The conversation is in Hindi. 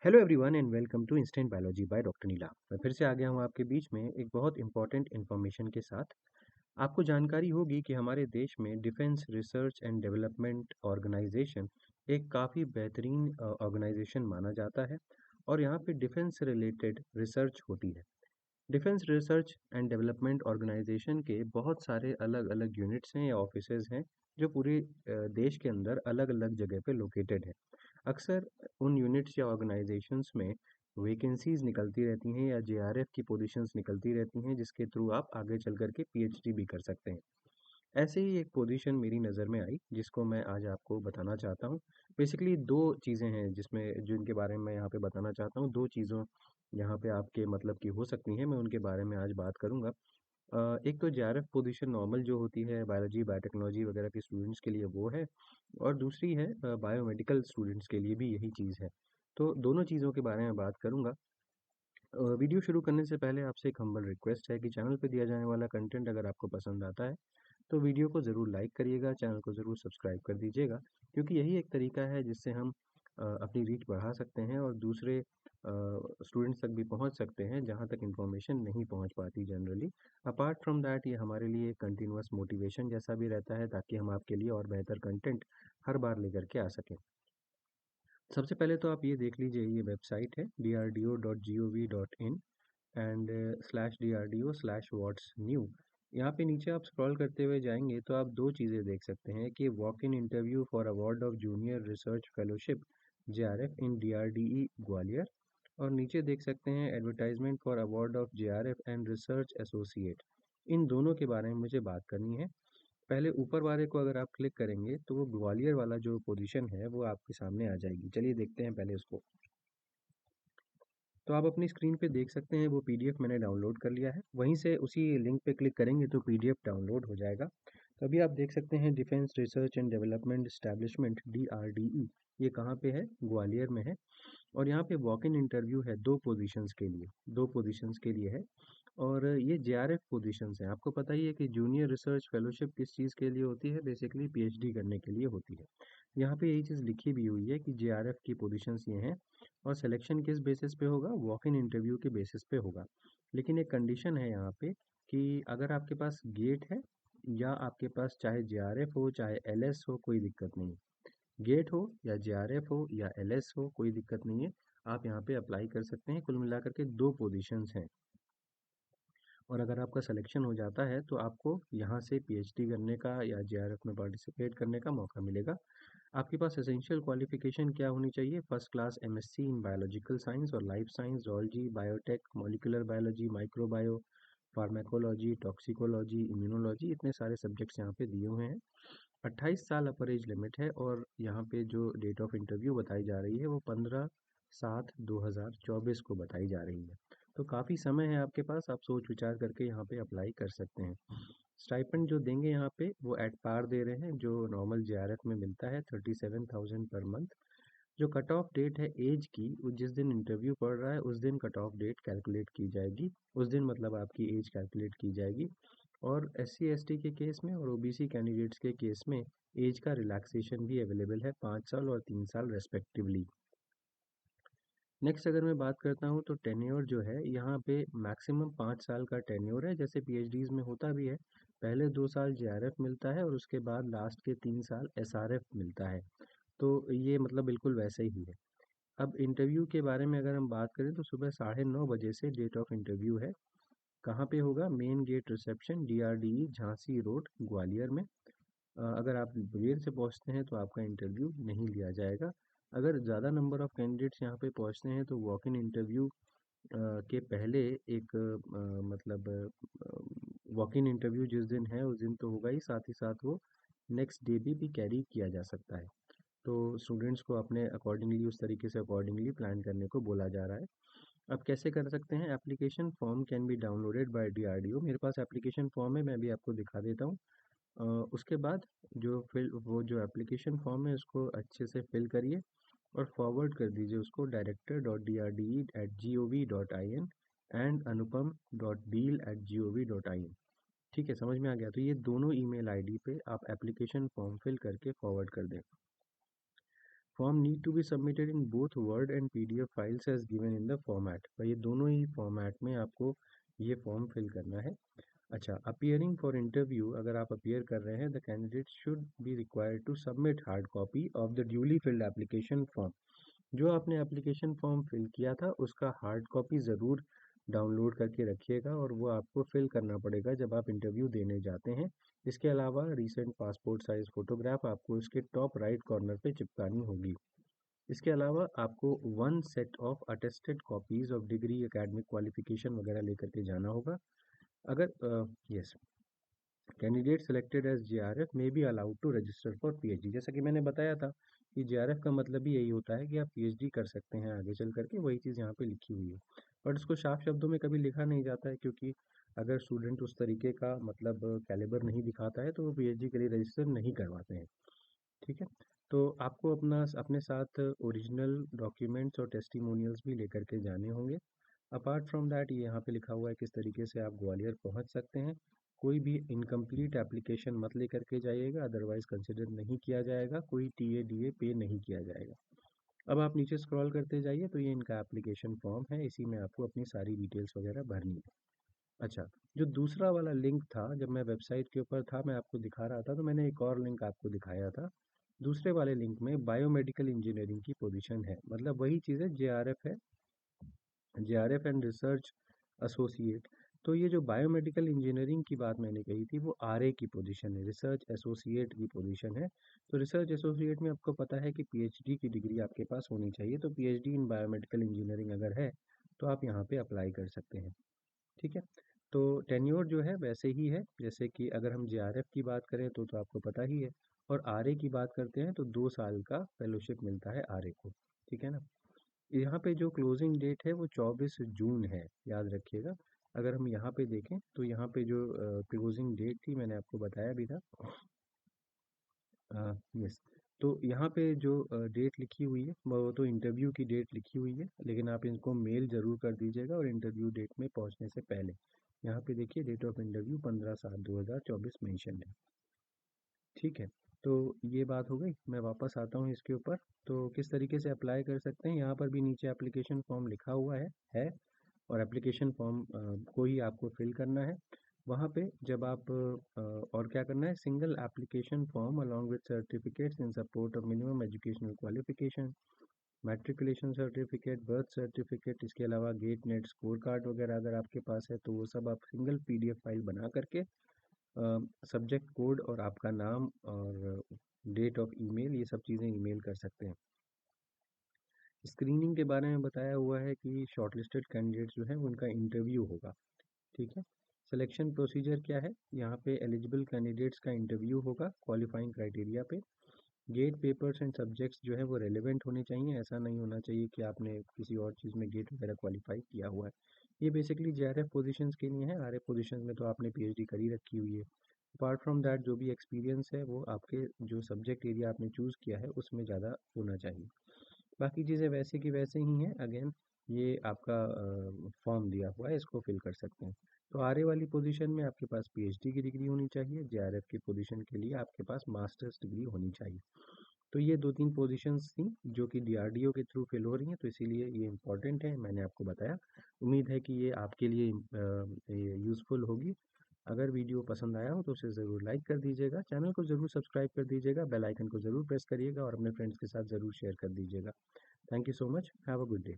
Hello everyone and welcome to instant biology by doctor Neela. मैं फिर से आ गया हूँ आपके बीच में एक बहुत इंपॉर्टेंट इन्फॉर्मेशन के साथ। आपको जानकारी होगी कि हमारे देश में defence research and development organisation एक काफ़ी बेहतरीन ऑर्गेनाइजेशन माना जाता है और यहाँ पे डिफेंस से रिलेटेड रिसर्च होती है। Defence research and development organisation के बहुत सारे अलग अलग यूनिट्स हैं या ऑफिसेज हैं जो पूरे देश के अंदर अलग अलग जगह पे लोकेटेड है। अक्सर उन यूनिट्स या ऑर्गेनाइजेशंस में वैकेंसीज निकलती रहती हैं या जेआरएफ की पोजीशंस निकलती रहती हैं जिसके थ्रू आप आगे चल कर के पीएचडी भी कर सकते हैं। ऐसे ही एक पोजीशन मेरी नज़र में आई जिसको मैं आज आपको बताना चाहता हूँ। बेसिकली दो चीज़ें हैं जिसमें जिनके बारे में मैं यहाँ पे बताना चाहता हूँ। दो चीज़ों यहाँ पे आपके मतलब की हो सकती हैं, मैं उनके बारे में आज बात करूँगा। एक तो जेआरएफ पोजीशन नॉर्मल जो होती है बायोलॉजी बायोटेक्नोलॉजी वगैरह के स्टूडेंट्स के लिए वो है, और दूसरी है बायोमेडिकल स्टूडेंट्स के लिए भी यही चीज़ है। तो दोनों चीज़ों के बारे में बात करूँगा। वीडियो शुरू करने से पहले आपसे एक हम्बल रिक्वेस्ट है कि चैनल पे दिया जाने वाला कंटेंट अगर आपको पसंद आता है तो वीडियो को ज़रूर लाइक करिएगा, चैनल को ज़रूर सब्सक्राइब कर दीजिएगा, क्योंकि यही एक तरीका है जिससे हम अपनी रीच बढ़ा सकते हैं और दूसरे स्टूडेंट्स तक भी पहुंच सकते हैं जहां तक इन्फॉर्मेशन नहीं पहुंच पाती जनरली। अपार्ट फ्रॉम दैट ये हमारे लिए कंटिन्यूअस मोटिवेशन जैसा भी रहता है ताकि हम आपके लिए और बेहतर कंटेंट हर बार लेकर के आ सकें। सबसे पहले तो आप ये देख लीजिए, ये वेबसाइट है drdo.gov.in एंड /DRDO/what's new। यहाँ पे नीचे आप स्क्रॉल करते हुए जाएंगे तो आप दो चीज़ें देख सकते हैं कि walk in interview for award of junior research fellowship JRF in DRDE Gwalior, और नीचे देख सकते हैं advertisement for award of JRF and research associate. इन दोनों के बारे में मुझे बात करनी है। पहले ऊपर वाले को अगर आप क्लिक करेंगे तो वो ग्वालियर वाला जो पोजीशन है वो आपके सामने आ जाएगी। चलिए देखते हैं पहले उसको। तो आप अपनी स्क्रीन पे देख सकते हैं वो पीडीएफ मैंने डाउनलोड कर लिया है। वहीं से उसी लिंक पे क्लिक करेंगे तो पीडीएफ डाउनलोड हो जाएगा। तो अभी आप देख सकते हैं defence research and development establishment DRDE, ये कहाँ पे है? ग्वालियर में है। और यहाँ पे वॉक इन इंटरव्यू है दो पोजीशंस के लिए है। और ये जेआरएफ पोजीशंस हैं। आपको पता ही है कि जूनियर रिसर्च फेलोशिप किस चीज़ के लिए होती है? बेसिकली पीएचडी करने के लिए होती है। यहाँ पे यही चीज़ लिखी भी हुई है कि जेआरएफ की पोजीशंस ये हैं और सिलेक्शन किस बेसिस पे होगा? वॉक इन इंटरव्यू के बेसिस पे होगा। लेकिन एक कंडीशन है यहाँ पे कि अगर आपके पास गेट है या आपके पास चाहे जेआरएफ हो चाहे एलएस हो, कोई दिक्कत नहीं। गेट हो या जेआरएफ हो या एलएस हो, कोई दिक्कत नहीं है। आप यहाँ पे अप्लाई कर सकते हैं। कुल मिलाकर के दो पोजीशंस हैं। और अगर आपका सिलेक्शन हो जाता है तो आपको यहाँ से पीएचडी करने का या जेआरएफ में पार्टिसिपेट करने का मौका मिलेगा। आपके पास एसेंशियल क्वालिफिकेशन क्या होनी चाहिए? First class MSc in biological science और life science, zoology, biotech, molecular biology, microbio, pharmacology, toxicology, immunology, इतने सारे सब्जेक्ट्स यहाँ पे दिए हुए हैं। 28 साल अपर एज लिमिट है और यहाँ पे जो डेट ऑफ इंटरव्यू बताई जा रही है वो 15/7/2024 को बताई जा रही है। तो काफ़ी समय है आपके पास, आप सोच विचार करके यहाँ पे अप्लाई कर सकते हैं। स्टाइपेंड जो देंगे यहाँ पे वो एट पार दे रहे हैं जो नॉर्मल जेआरएफ में मिलता है, 37,000 पर मंथ। जो कट ऑफ डेट है एज की, वो जिस दिन इंटरव्यू पड़ रहा है उस दिन कट ऑफ डेट कैलकुलेट की जाएगी। उस दिन मतलब आपकी एज कैलकुलेट की जाएगी। और एससी एसटी के केस में और ओबीसी कैंडिडेट्स के केस में एज का रिलैक्सेशन भी अवेलेबल है, 5 साल और 3 साल रेस्पेक्टिवली। नेक्स्ट अगर मैं बात करता हूँ तो टेन्योर जो है यहाँ पे मैक्सिमम 5 साल का टेन्योर है, जैसे पीएचडीज में होता भी है। पहले 2 साल जेआरएफ मिलता है और उसके बाद लास्ट के 3 साल एसआरएफ मिलता है। तो ये मतलब बिल्कुल वैसे ही है। अब इंटरव्यू के बारे में अगर हम बात करें तो सुबह 9:30 बजे से डेट ऑफ इंटरव्यू है। कहाँ पे होगा? Main gate reception, DRDE, Jhansi road, Gwalior में। अगर आप देर से पहुँचते हैं तो आपका इंटरव्यू नहीं लिया जाएगा। अगर ज़्यादा नंबर ऑफ़ कैंडिडेट्स यहाँ पे पहुँचते हैं तो वॉक इन इंटरव्यू के पहले एक मतलब वॉक इन इंटरव्यू जिस दिन है उस दिन तो होगा ही, साथ ही साथ वो नेक्स्ट डे भी कैरी किया जा सकता है। तो स्टूडेंट्स को अपने अकॉर्डिंगली, उस तरीके से अकॉर्डिंगली प्लान करने को बोला जा रहा है। अब कैसे कर सकते हैं? Application form can be downloaded bye DRDO. मेरे पास एप्लीकेशन फॉर्म है, मैं भी आपको दिखा देता हूँ। उसके बाद वो जो एप्लीकेशन फॉर्म है उसको अच्छे से फिल करिए और फॉरवर्ड कर दीजिए उसको director.drde@gov.in एंड anupam.beal@gov.in। ठीक है, समझ में आ गया? तो ये दोनों ईमेल आईडी पे आप एप्लीकेशन फॉर्म फिल करके फॉरवर्ड कर दें। Form need to be submitted in both word and PDF files as given in the format. तो ये दोनों ही फॉर्मेट में आपको ये फॉर्म फिल करना है। अच्छा, अपीयरिंग फॉर इंटरव्यू, अगर आप अपीयर कर रहे हैं, the candidate should be required to submit hard copy of the duly filled application form. जो आपने एप्लीकेशन फॉर्म फिल किया था उसका हार्ड कॉपी ज़रूर डाउनलोड करके रखिएगा और वो आपको फिल करना पड़ेगा जब आप इंटरव्यू देने जाते हैं। इसके अलावा रीसेंट पासपोर्ट साइज फ़ोटोग्राफ आपको इसके टॉप राइट कॉर्नर पे चिपकानी होगी। इसके अलावा आपको one set of attested copies of degree, academic qualification वगैरह लेकर के जाना होगा। अगर yes, candidate selected as JRF may be allowed to register for PhD. जैसा कि मैंने बताया था कि जेआरएफ का मतलब ही यही होता है कि आप पीएचडी कर सकते हैं आगे चल करके, वही चीज़ यहाँ पे लिखी हुई है। बट उसको साफ शब्दों में कभी लिखा नहीं जाता है, क्योंकि अगर स्टूडेंट उस तरीके का मतलब कैलिबर नहीं दिखाता है तो वो पीएचडी के लिए रजिस्टर नहीं करवाते हैं। ठीक है, तो आपको अपने साथ ओरिजिनल डॉक्यूमेंट्स और टेस्टिमोनियल्स भी लेकर के जाने होंगे। अपार्ट फ्रॉम दैट, ये यहाँ पे लिखा हुआ है किस तरीके से आप ग्वालियर पहुँच सकते हैं। कोई भी इनकम्प्लीट एप्लीकेशन मत लेकर के जाइएगा, अदरवाइज कंसिडर नहीं किया जाएगा, कोई टीए डीए पे नहीं किया जाएगा। अब आप नीचे स्क्रॉल करते जाइए तो ये इनका एप्लीकेशन फॉर्म है, इसी में आपको अपनी सारी डिटेल्स वगैरह भरनी है। अच्छा, जो दूसरा वाला लिंक था, जब मैं वेबसाइट के ऊपर था मैं आपको दिखा रहा था, तो मैंने एक और लिंक आपको दिखाया था। दूसरे वाले लिंक में बायोमेडिकल इंजीनियरिंग की पोजीशन है, मतलब वही चीज़ है, जेआरएफ है, जेआरएफ एंड रिसर्च एसोसिएट। तो ये जो बायोमेडिकल इंजीनियरिंग की बात मैंने कही थी वो आरए की पोजीशन है, रिसर्च एसोसिएट की पोजीशन है। तो रिसर्च एसोसिएट में आपको पता है कि पीएचडी की डिग्री आपके पास होनी चाहिए, तो पीएचडी इन बायोमेडिकल इंजीनियरिंग अगर है तो आप यहाँ पे अप्लाई कर सकते हैं। ठीक है, तो टेन्योर जो है वैसे ही है, जैसे कि अगर हम जेआरएफ की बात करें तो आपको पता ही है, और आरए की बात करते हैं तो 2 साल का फेलोशिप मिलता है आरए को। ठीक है ना, यहाँ पे जो क्लोजिंग डेट है वो 24 जून है, याद रखिएगा। अगर हम यहाँ पे देखें तो यहाँ पे जो क्लोजिंग डेट थी मैंने आपको बताया भी था। यस, तो यहाँ पे जो डेट लिखी हुई है वो तो इंटरव्यू की डेट लिखी हुई है, लेकिन आप इनको मेल ज़रूर कर दीजिएगा और इंटरव्यू डेट में पहुँचने से पहले। यहाँ पे देखिए डेट ऑफ इंटरव्यू 15/7/2024 मेंशन है। ठीक है, तो ये बात हो गई। मैं वापस आता हूँ इसके ऊपर। तो किस तरीके से अप्लाई कर सकते हैं, यहाँ पर भी नीचे एप्लीकेशन फॉर्म लिखा हुआ है, और एप्लीकेशन फॉर्म को ही आपको फिल करना है। वहाँ पे जब आप और क्या करना है, single application form along with certificates in support of minimum educational qualification, matriculation certificate, birth certificate, इसके अलावा गेट नेट स्कोर कार्ड वगैरह अगर आपके पास है तो वो सब आप सिंगल पीडीएफ फाइल बना करके सब्जेक्ट कोड और आपका नाम और डेट ऑफ ईमेल, ये सब चीज़ें ईमेल कर सकते हैं। स्क्रीनिंग के बारे में बताया हुआ है कि शॉर्टलिस्टेड कैंडिडेट्स जो हैं उनका इंटरव्यू होगा। ठीक है, सिलेक्शन प्रोसीजर क्या है, यहाँ पे एलिजिबल कैंडिडेट्स का इंटरव्यू होगा क्वालिफाइंग क्राइटेरिया पे। गेट पेपर्स एंड सब्जेक्ट्स जो है वो रेलेवेंट होने चाहिए, ऐसा नहीं होना चाहिए कि आपने किसी और चीज़ में गेट वगैरह क्वालिफाई किया हुआ है। ये बेसिकली जेआरएफ पोजीशंस के लिए है, आरएफ पोजीशंस में तो आपने पीएचडी कर ही रखी हुई है। अपार्ट फ्रॉम दैट जो भी एक्सपीरियंस है वो आपके जो सब्जेक्ट एरिया आपने चूज़ किया है उसमें ज़्यादा होना चाहिए। बाकी चीज़ें वैसे की वैसे ही हैं। अगेन ये आपका फॉर्म दिया हुआ है, इसको फिल कर सकते हैं। तो आरए वाली पोजीशन में आपके पास पीएचडी की डिग्री होनी चाहिए, जेआरएफ की पोजीशन के लिए आपके पास मास्टर्स डिग्री होनी चाहिए। तो ये 2-3 पोजीशंस थी जो कि डीआरडीओ के थ्रू फिल हो रही हैं, तो इसीलिए ये इम्पोर्टेंट है, मैंने आपको बताया। उम्मीद है कि ये आपके लिए यूज़फुल होगी। अगर वीडियो पसंद आया हो तो उसे ज़रूर लाइक कर दीजिएगा, चैनल को ज़रूर सब्सक्राइब कर दीजिएगा, बेल आइकन को ज़रूर प्रेस करिएगा और अपने फ्रेंड्स के साथ ज़रूर शेयर कर दीजिएगा। Thank you so much, have a good day.